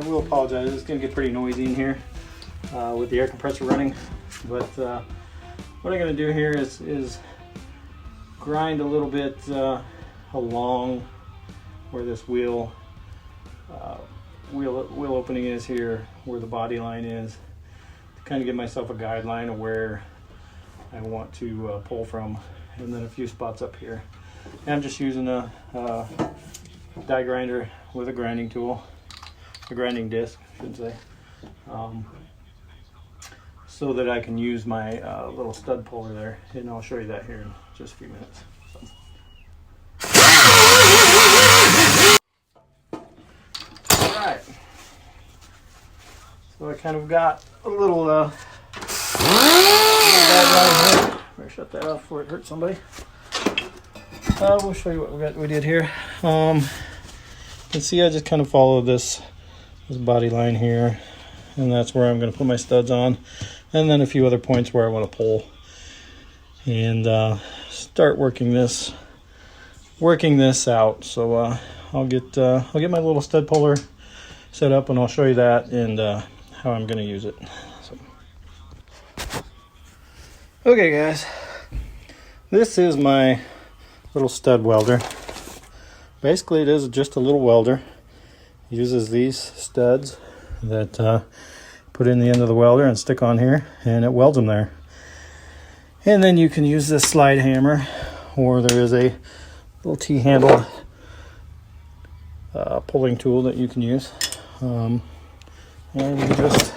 will apologize. It's going to get pretty noisy in here with the air compressor running. But what I'm going to do here is grind a little bit along where this wheel opening is here, where the body line is, to kind of give myself a guideline of where I want to pull from, and then a few spots up here. And I'm just using a die grinder with a grinding tool, a grinding disc, I should say, so that I can use my little stud puller there, and I'll show you that here in just a few minutes. Alright, so I kind of got a little guideline here. Better shut that off before it hurts somebody. We'll show you what we did here. You can see I just kind of follow this body line here, and that's where I'm going to put my studs on, and then a few other points where I want to pull, and start working this out. So I'll get my little stud puller set up, and I'll show you that and how I'm going to use it. So. Okay, guys, this is my little stud welder. Basically, it is just a little welder. It uses these studs that put in the end of the welder and stick on here, and it welds them there. And then you can use this slide hammer, or there is a little T-handle pulling tool that you can use. And you just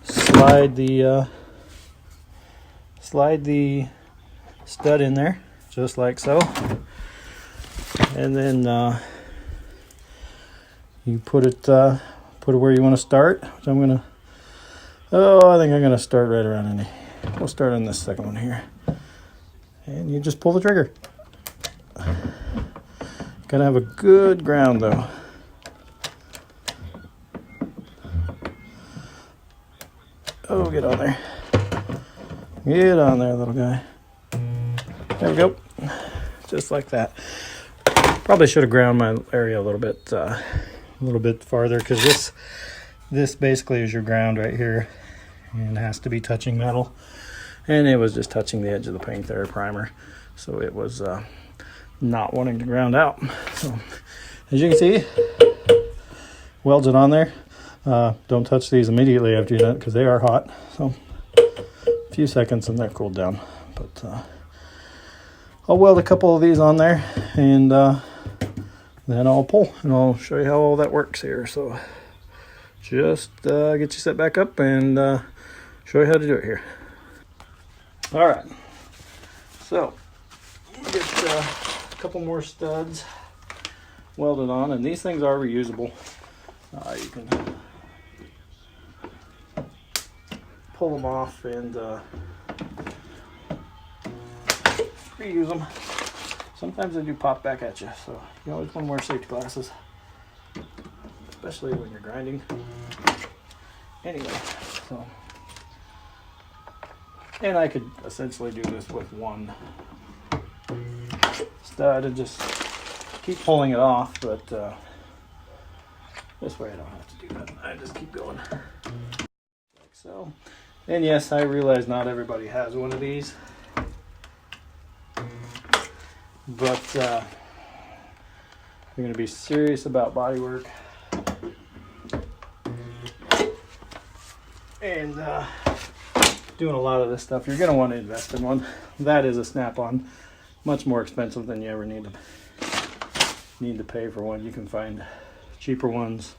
slide the stud in there, just like so. And then you put it where you want to start, which I'm gonna. I think I'm gonna start right around in here. We'll start on this second one here, and you just pull the trigger. Gotta have a good ground though. Oh, get on there. Get on there, little guy. There we go. Just like that. Probably should have ground my area a little bit farther, because this basically is your ground right here, and has to be touching metal. And it was just touching the edge of the paint there, primer. So it was not wanting to ground out. So as you can see, welds it on there. Don't touch these immediately after you do it, because they are hot. So a few seconds and they're cooled down. But I'll weld a couple of these on there, and then I'll pull, and I'll show you how all that works here. So just get you set back up and show you how to do it here. All right, so get a couple more studs welded on, and these things are reusable. You can pull them off and reuse them. Sometimes they do pop back at you, so you always want to wear safety glasses, especially when you're grinding. Anyway, so, and I could essentially do this with one stud and just keep pulling it off, but this way I don't have to do that. I just keep going like so. And yes, I realize not everybody has one of these, but if you're going to be serious about body work and doing a lot of this stuff, you're going to want to invest in one. That is a Snap-on, much more expensive than you ever need to pay for one. You can find cheaper ones.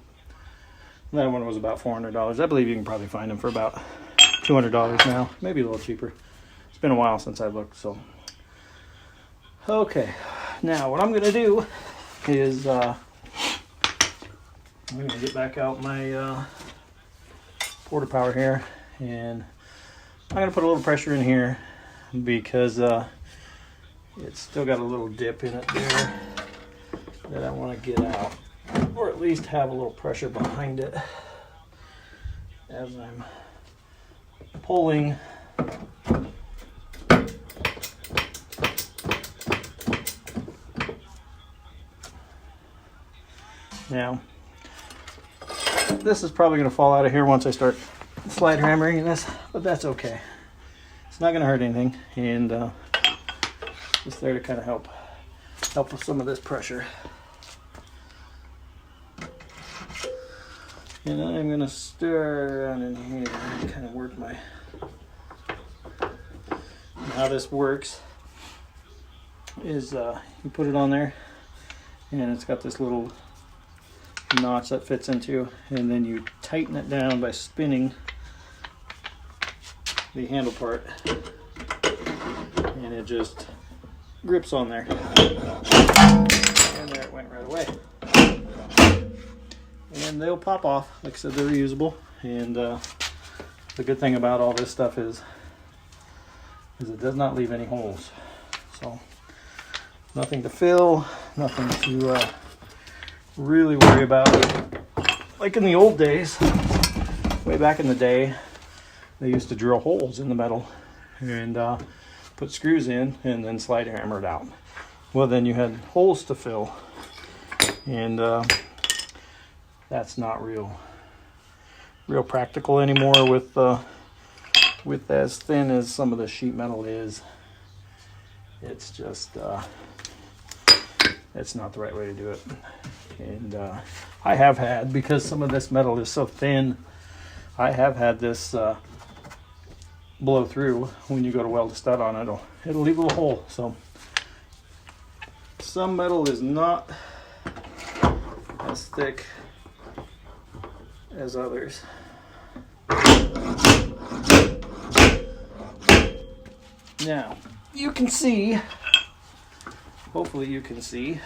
That one was about $400. I believe you can probably find them for about $200 now, maybe a little cheaper. It's been a while since I looked. So okay, now what I'm going to do is I'm going to get back out my porta power here, and I'm going to put a little pressure in here, because it's still got a little dip in it there that I want to get out, or at least have a little pressure behind it as I'm pulling. Now, this is probably going to fall out of here once I start slide hammering this, but that's okay. It's not going to hurt anything, and just there to kind of help with some of this pressure. And I'm going to stir around in here and kind of work my... How this works is you put it on there, and it's got this little notch that fits into, and then you tighten it down by spinning the handle part, and it just grips on there, and there it went right away. And they'll pop off. Like I said, they're reusable, and the good thing about all this stuff is it does not leave any holes. So nothing to fill, nothing to really worry about. Like in the old days, way back in the day, they used to drill holes in the metal and put screws in and then slide hammer it out. Well, then you had holes to fill, and that's not real practical anymore with as thin as some of the sheet metal is. It's just it's not the right way to do it. And I have had, because some of this metal is so thin, I have had this blow through. When you go to weld a stud on it, it'll leave a little hole. So some metal is not as thick as others. Now, you can see, hopefully you can see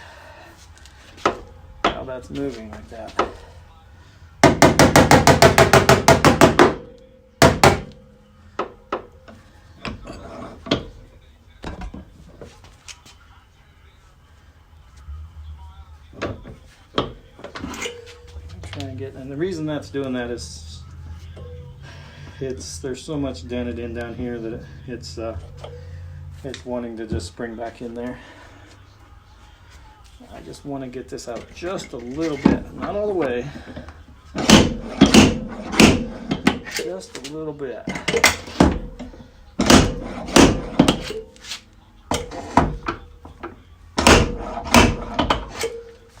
how that's moving like that. And the reason that's doing that is there's so much dented in down here that it's wanting to just spring back in there. I just want to get this out just a little bit, not all the way, just a little bit.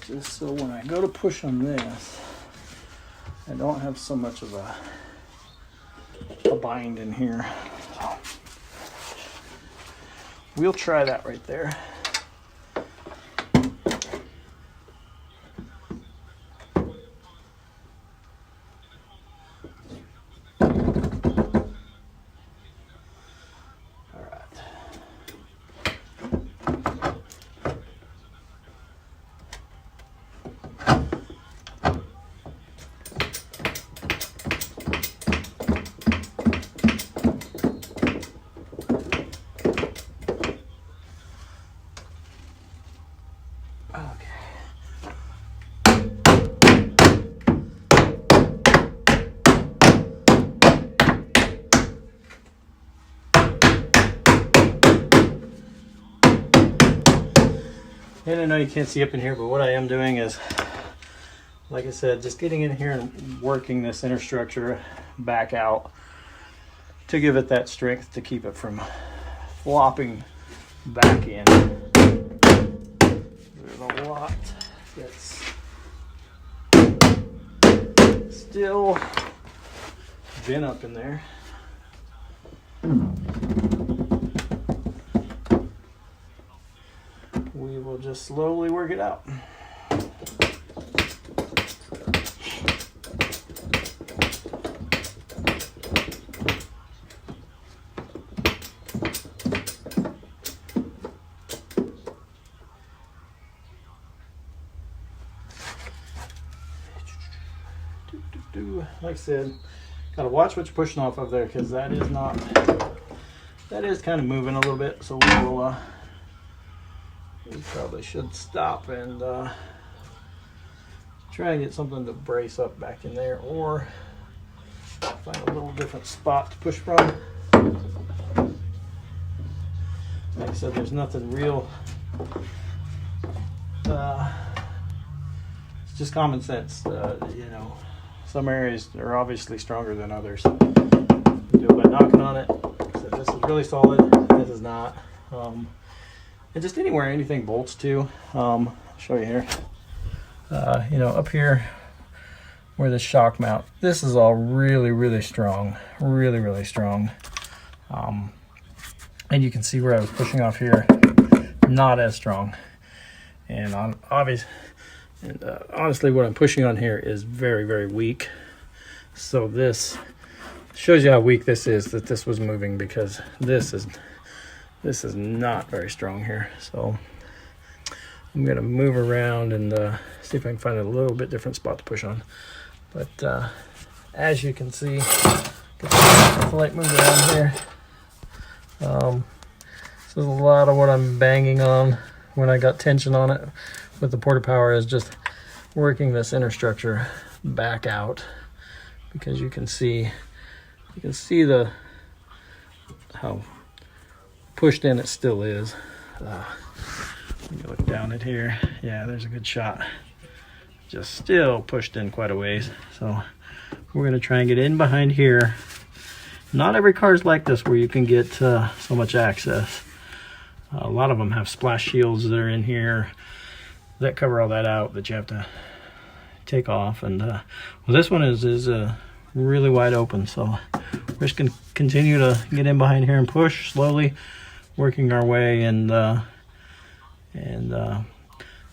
Just so when I go to push on this, I don't have so much of a bind in here. So we'll try that right there. And I know you can't see up in here, but what I am doing is, like I said, just getting in here and working this inner structure back out to give it that strength to keep it from flopping back in. There's a lot that's still been up in there. We will just slowly work it out. Like I said, gotta watch what you're pushing off of there, because that is kind of moving a little bit. So we probably should stop and try and get something to brace up back in there, or find a little different spot to push from. Like I said, there's nothing real. It's just common sense, you know. Some areas are obviously stronger than others. You do it by knocking on it. So this is really solid. This is not. And just anywhere anything bolts to. I'll show you here. You know, up here where the shock mount, this is all really strong, really strong. And you can see where I was pushing off here, not as strong. And honestly, what I'm pushing on here is very weak. So this shows you how weak this is, that this was moving, because this is not very strong here. So I'm gonna move around and see if I can find a little bit different spot to push on. But as you can see, get the light move around here. This is a lot of what I'm banging on when I got tension on it with the porta power, is just working this inner structure back out, because you can see how pushed in it still is. When you look down at here, yeah, there's a good shot. Just still pushed in quite a ways. So we're gonna try and get in behind here. Not every car is like this where you can get so much access. A lot of them have splash shields that are in here that cover all that out that you have to take off. And well, this one is really wide open, so we're just gonna continue to get in behind here and push slowly, working our way and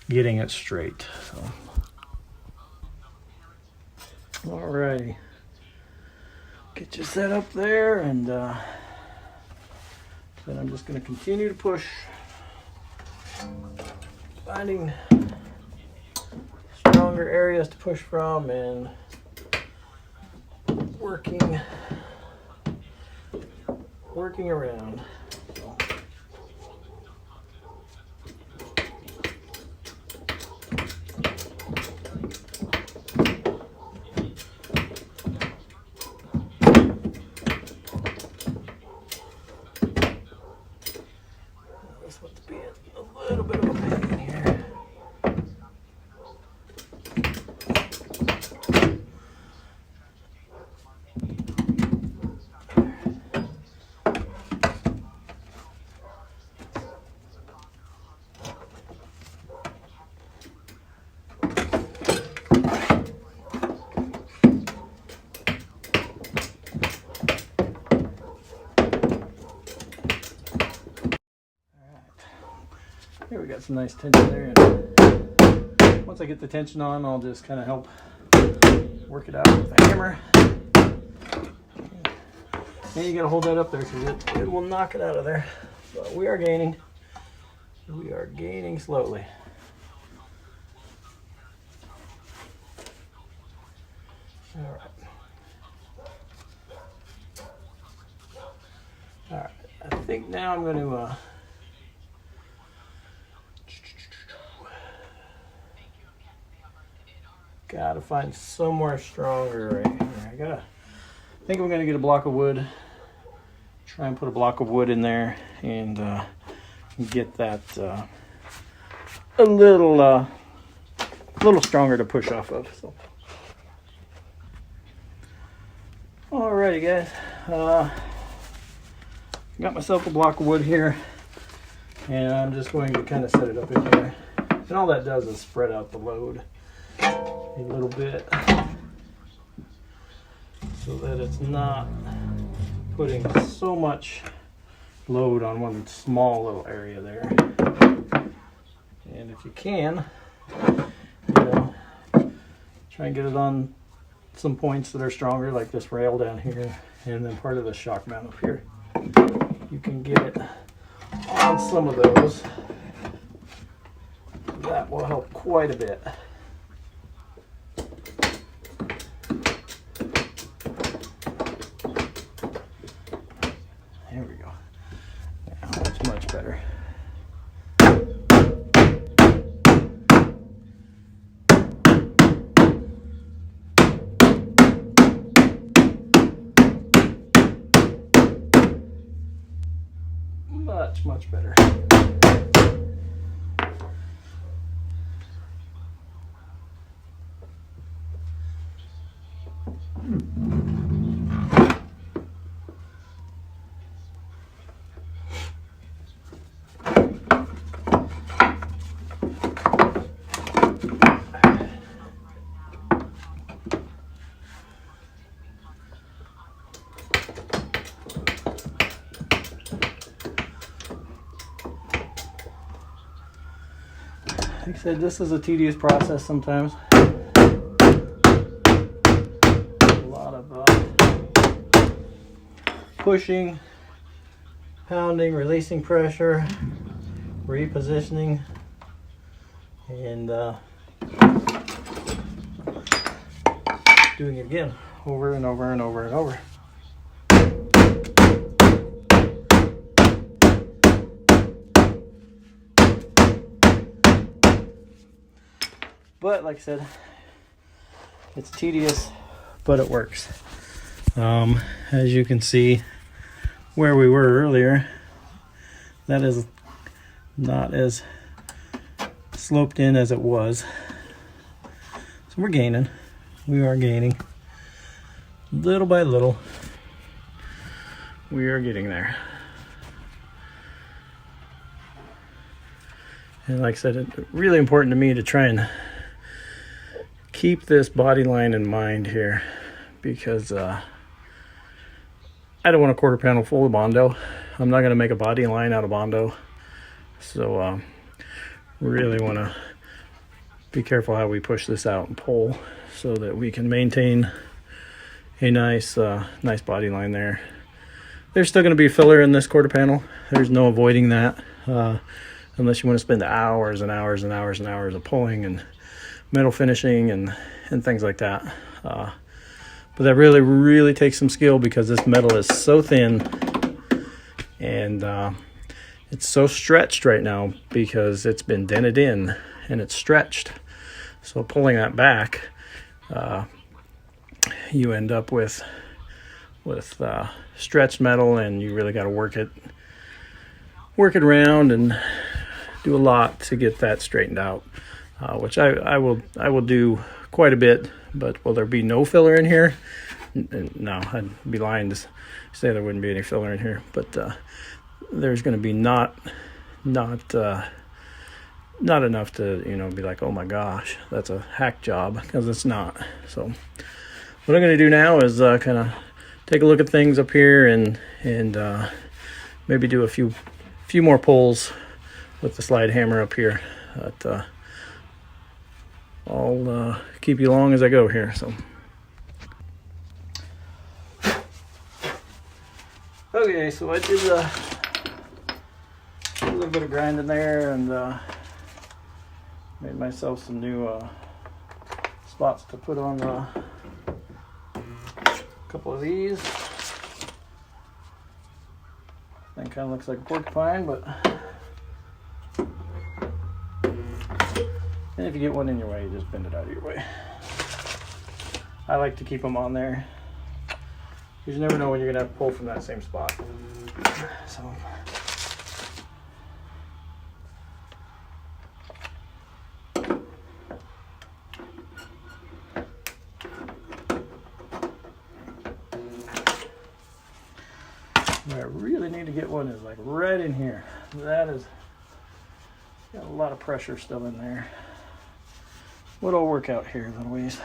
getting it straight. So, alrighty, get you set up there, and then I'm just going to continue to push, finding stronger areas to push from and working around. So. This one's being a little bit of a pain here. Here we got some nice tension there, and once I get the tension on, I'll just kind of help work it out with a hammer. And you gotta hold that up there because it will knock it out of there. But we are gaining. We are gaining slowly. All right, I think now I'm going to gotta find somewhere stronger right here. I think I'm gonna get a block of wood, try and put a block of wood in there, and get that a little stronger to push off of. So, alrighty, guys. Got myself a block of wood here, and I'm just going to kind of set it up in here. And all that does is spread out the load a little bit so that it's not putting so much load on one small little area there. And if you can, try and get it on some points that are stronger, like this rail down here, and then part of the shock mount up here. You can get it on some of those. That will help quite a bit. There we go. Now it's much better. Much better. said, this is a tedious process sometimes. A lot of pushing, pounding, releasing pressure, repositioning, and doing it again over and over and over and over. But like I said, it's tedious, but it works. As you can see where we were earlier, that is not as sloped in as it was. So we're gaining. We are gaining. Little by little, we are getting there. And like I said, it's really important to me to try and keep this body line in mind here, because I don't want a quarter panel full of Bondo. I'm not going to make a body line out of Bondo. So really want to be careful how we push this out and pull so that we can maintain a nice nice body line there. There's still going to be filler in this quarter panel. There's no avoiding that unless you want to spend hours and hours and hours and hours of pulling and metal finishing and things like that. But that really takes some skill, because this metal is so thin and it's so stretched right now because it's been dented in and it's stretched. So pulling that back, you end up with stretched metal, and you really got to work it around and do a lot to get that straightened out, which I will do quite a bit. But will there be no filler in here? No, I'd be lying to say there wouldn't be any filler in here. But there's going to be not enough to be like, oh my gosh, that's a hack job, because it's not. So what I'm going to do now is kind of take a look at things up here and maybe do a few more pulls with the slide hammer up here. But I'll keep you along as I go here. So okay, so I did a little bit of grinding there and made myself some new spots to put on a couple of these. Thing kind of looks like a porcupine, but and if you get one in your way, you just bend it out of your way. I like to keep them on there, because you never know when you're going to have to pull from that same spot. So where I really need to get one is like right in here. That is got a lot of pressure still in there. What'll work out here a little ways.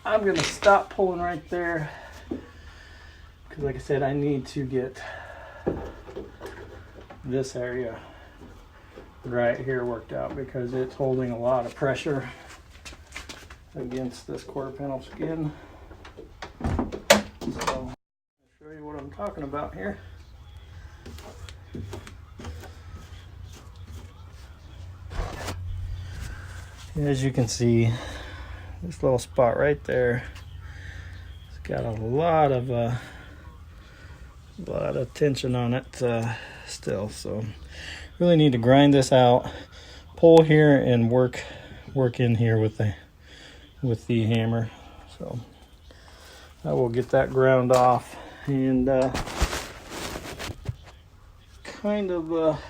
I'm going to stop pulling right there, because like I said, I need to get this area right here worked out, because it's holding a lot of pressure against this quarter panel skin. So I'll show you what I'm talking about here. As you can see, this little spot right there, it's got a lot of tension on it still. So really need to grind this out, pull here, and work in here with the hammer. So I will get that ground off and kind of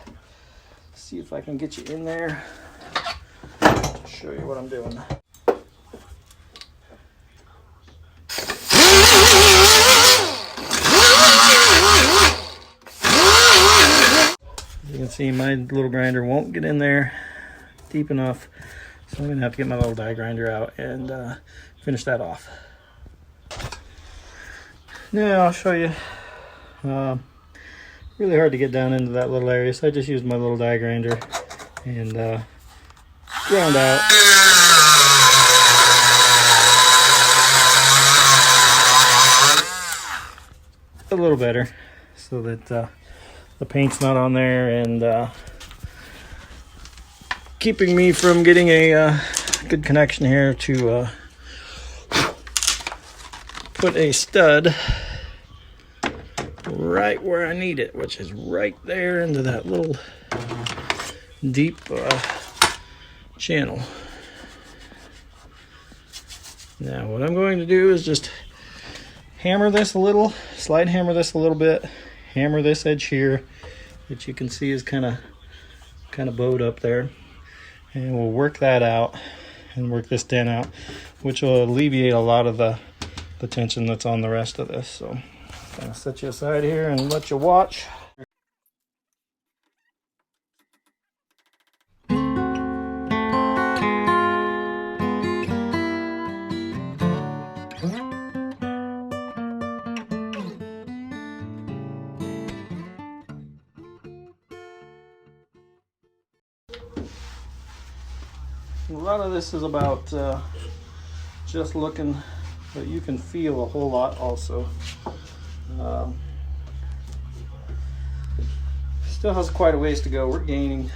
see if I can get you in there. show you what I'm doing. As you can see, my little grinder won't get in there deep enough, so I'm gonna have to get my little die grinder out and finish that off. Now I'll show you. Really hard to get down into that little area, so I just used my little die grinder and ground out. A little better, so that the paint's not on there and keeping me from getting a good connection here to put a stud right where I need it, which is right there into that little deep channel. Now what I'm going to do is just hammer this a little, slide hammer this a little bit, hammer this edge here, which you can see is kind of bowed up there, and we'll work that out and work this dent out, which will alleviate a lot of the tension that's on the rest of this. So I'm gonna set you aside here and let you watch. A lot of this is about just looking, but you can feel a whole lot also. Still has quite a ways to go. We're gaining,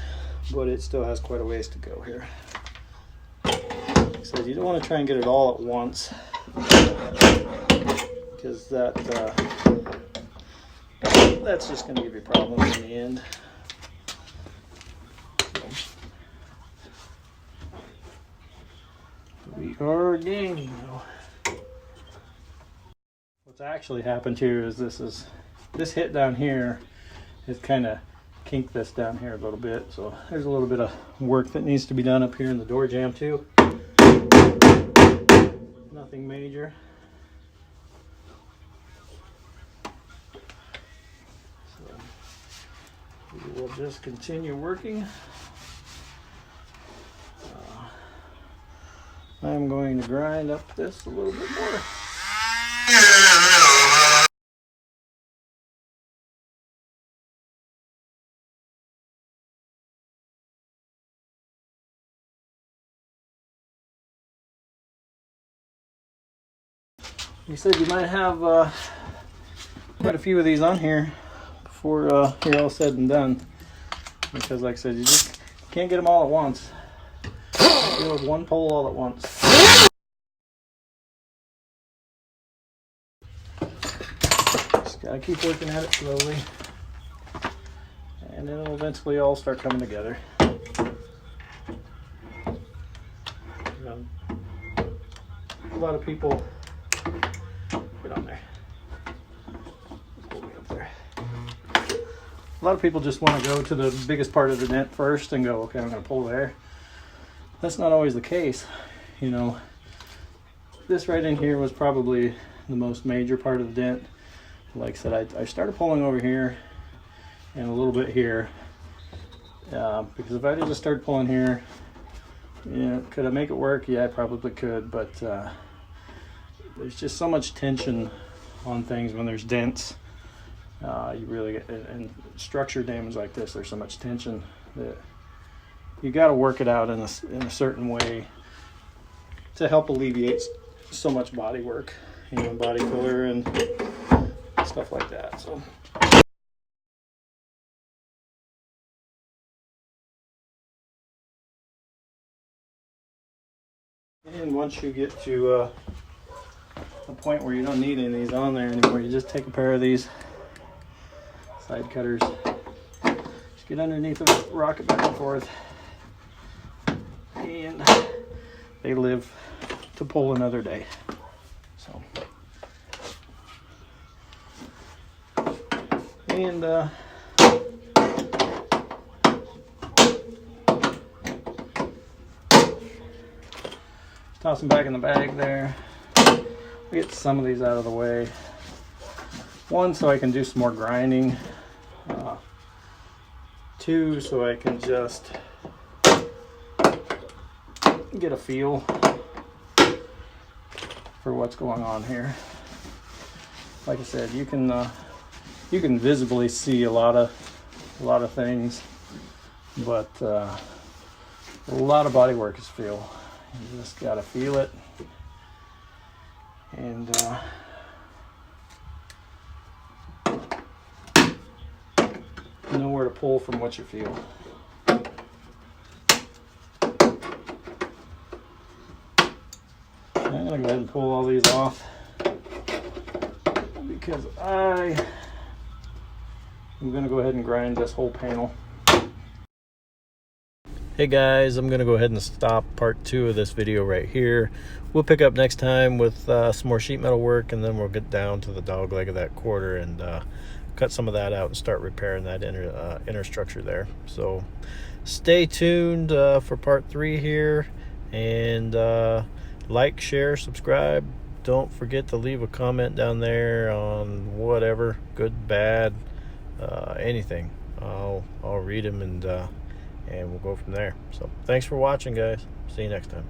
but it still has quite a ways to go here. So you don't want to try and get it all at once, because that's just going to give you problems in the end. We are gaining though. What's actually happened here is this hit down here has kind of kinked this down here a little bit. So there's a little bit of work that needs to be done up here in the door jamb too. Nothing major. So we will just continue working. I'm going to grind up this a little bit more. You said you might have quite a few of these on here before you're all said and done, because like I said, you just can't get them all at once. Do with one pole all at once. Just gotta keep working at it slowly, and it'll eventually all start coming together. A lot of people get on there. Pull me up there. A lot of people just want to go to the biggest part of the dent first and go, okay, I'm going to pull there. That's not always the case. You know, this right in here was probably the most major part of the dent. Like I said, I started pulling over here and a little bit here, because if I just started pulling here, you know, could I make it work? Yeah, I probably could, but there's just so much tension on things when there's dents. You really get, and structure damage like this, there's so much tension that you got to work it out in a certain way to help alleviate so much body work, you know, body filler and stuff like that. So and once you get to a point where you don't need any of these on there anymore, you just take a pair of these side cutters, just get underneath them, rock it back and forth, and they live to pull another day. So, and Toss them back in the bag there. I'll get some of these out of the way. One, so I can do some more grinding. Two, so I can just get a feel for what's going on here. Like I said, you can visibly see a lot of things, but a lot of body work is feel. You just gotta feel it, and know where to pull from what you feel. I'm gonna go ahead and pull all these off because I'm gonna go ahead and grind this whole panel. Hey guys, I'm gonna go ahead and stop part 2 of this video right here. We'll pick up next time with some more sheet metal work, and then we'll get down to the dog leg of that quarter and cut some of that out and start repairing that inner structure there. So stay tuned for part 3 here, and like, share, subscribe. Don't forget to leave a comment down there on whatever, good, bad, anything. I'll read them, and we'll go from there. So thanks for watching, guys. See you next time.